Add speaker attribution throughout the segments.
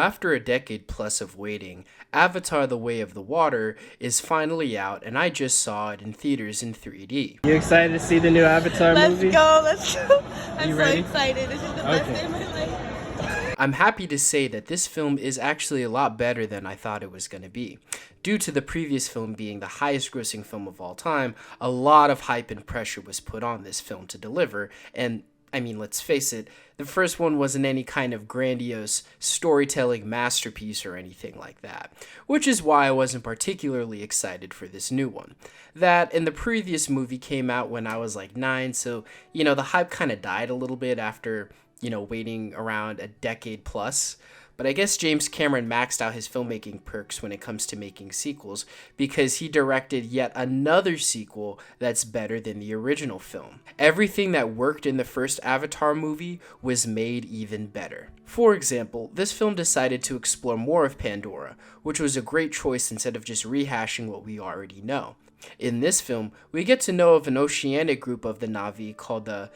Speaker 1: After a decade plus of waiting, Avatar The Way of the Water is finally out, and I just saw it in theaters in 3D.
Speaker 2: You excited to see the new Avatar movie?
Speaker 3: Let's go. I'm
Speaker 2: You
Speaker 3: so
Speaker 2: ready?
Speaker 3: excited. This is the best
Speaker 2: Okay.
Speaker 3: day of my life.
Speaker 1: I'm happy to say that this film is actually a lot better than I thought it was going to be. Due to the previous film being the highest grossing film of all time, a lot of hype and pressure was put on this film to deliver, and I mean, let's face it, the first one wasn't any kind of grandiose storytelling masterpiece or anything like that, which is why I wasn't particularly excited for this new one. That and the previous movie came out when I was like 9, so, the hype kind of died a little bit after, waiting around a decade plus. But I guess James Cameron maxed out his filmmaking perks when it comes to making sequels, because he directed yet another sequel that's better than the original film. Everything that worked in the first Avatar movie was made even better. For example, this film decided to explore more of Pandora, which was a great choice instead of just rehashing what we already know. In this film, we get to know of an oceanic group of the Na'vi called the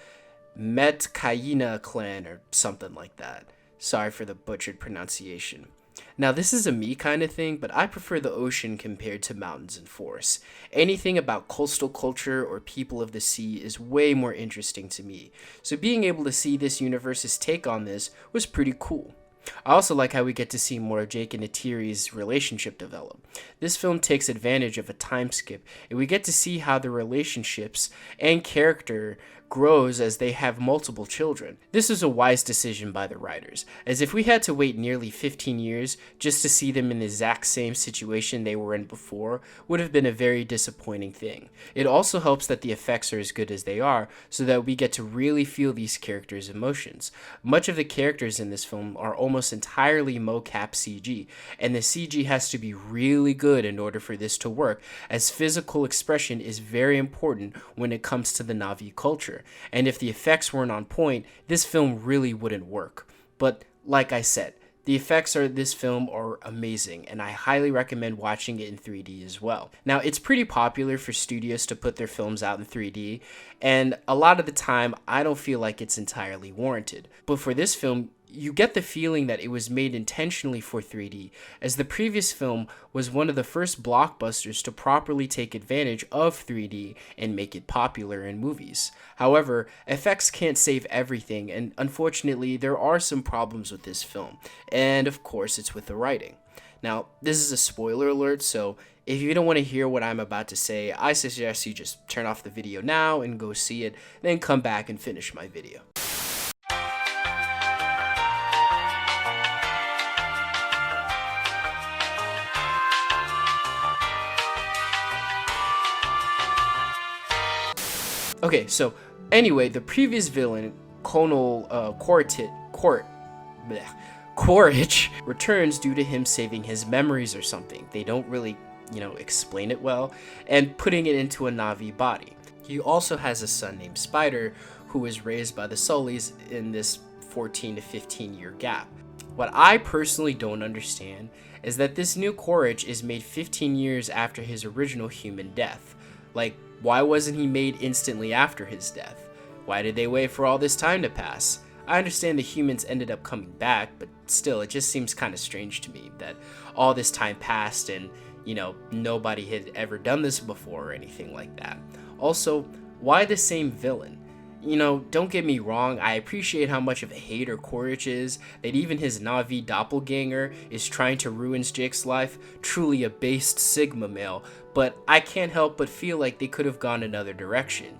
Speaker 1: Metkayina clan or something like that. Sorry for the butchered pronunciation. Now, this is a me kind of thing, but I prefer the ocean compared to mountains and forests. Anything about coastal culture or people of the sea is way more interesting to me, so being able to see this universe's take on this was pretty cool. I also like how we get to see more of Jake and Neytiri's relationship develop. This film takes advantage of a time skip, and we get to see how the relationships and character grows as they have multiple children. This is a wise decision by the writers, as if we had to wait nearly 15 years just to see them in the exact same situation they were in before, would have been a very disappointing thing. It also helps that the effects are as good as they are, so that we get to really feel these characters' emotions. Much of the characters in this film are almost entirely mocap CG, and the CG has to be really good in order for this to work, as physical expression is very important when it comes to the Na'vi culture. And if the effects weren't on point, this film really wouldn't work. But like I said, the effects of this film are amazing, and I highly recommend watching it in 3D as well. Now, it's pretty popular for studios to put their films out in 3D, and a lot of the time, I don't feel like it's entirely warranted. But for this film, you get the feeling that it was made intentionally for 3D, as the previous film was one of the first blockbusters to properly take advantage of 3D and make it popular in movies. However, effects can't save everything, and unfortunately, there are some problems with this film, and of course, it's with the writing. Now, this is a spoiler alert, so if you don't want to hear what I'm about to say, I suggest you just turn off the video now and go see it, then come back and finish my video. Okay, so anyway, the previous villain, Conal Quaritch, returns due to him saving his memories or something. They don't really, explain it well, and putting it into a Na'vi body. He also has a son named Spider, who was raised by the Sullys in this 14 to 15 year gap. What I personally don't understand is that this new Quaritch is made 15 years after his original human death. Like, why wasn't he made instantly after his death? Why did they wait for all this time to pass? I understand the humans ended up coming back, but still, it just seems kind of strange to me that all this time passed and, nobody had ever done this before or anything like that. Also, why the same villain? Don't get me wrong, I appreciate how much of a hater Quaritch is, that even his Na'vi doppelganger is trying to ruin Jake's life, truly a based Sigma male, but I can't help but feel like they could have gone another direction,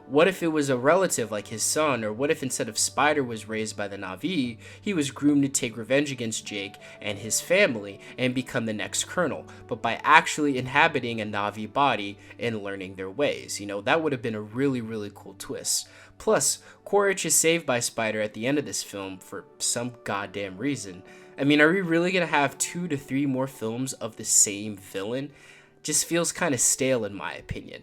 Speaker 1: What if it was a relative like his son, or what if instead of Spider was raised by the Na'vi, he was groomed to take revenge against Jake and his family and become the next colonel, but by actually inhabiting a Na'vi body and learning their ways, that would have been a really, really cool twist. Plus, Quaritch is saved by Spider at the end of this film for some goddamn reason. I mean, are we really gonna have 2 to 3 more films of the same villain? Just feels kind of stale in my opinion.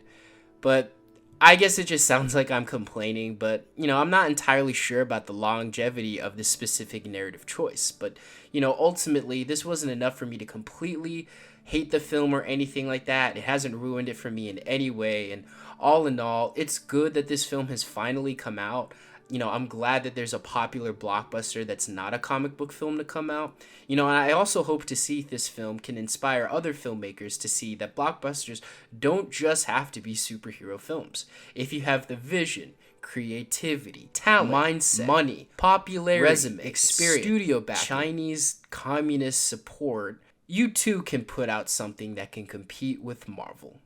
Speaker 1: But I guess it just sounds like I'm complaining, but, I'm not entirely sure about the longevity of this specific narrative choice. But, ultimately, this wasn't enough for me to completely hate the film or anything like that. It hasn't ruined it for me in any way, and all in all, it's good that this film has finally come out. I'm glad that there's a popular blockbuster that's not a comic book film to come out. And I also hope to see this film can inspire other filmmakers to see that blockbusters don't just have to be superhero films. If you have the vision, creativity, talent, mindset, money, popularity, resume, experience, studio back, Chinese communist support, you too can put out something that can compete with Marvel.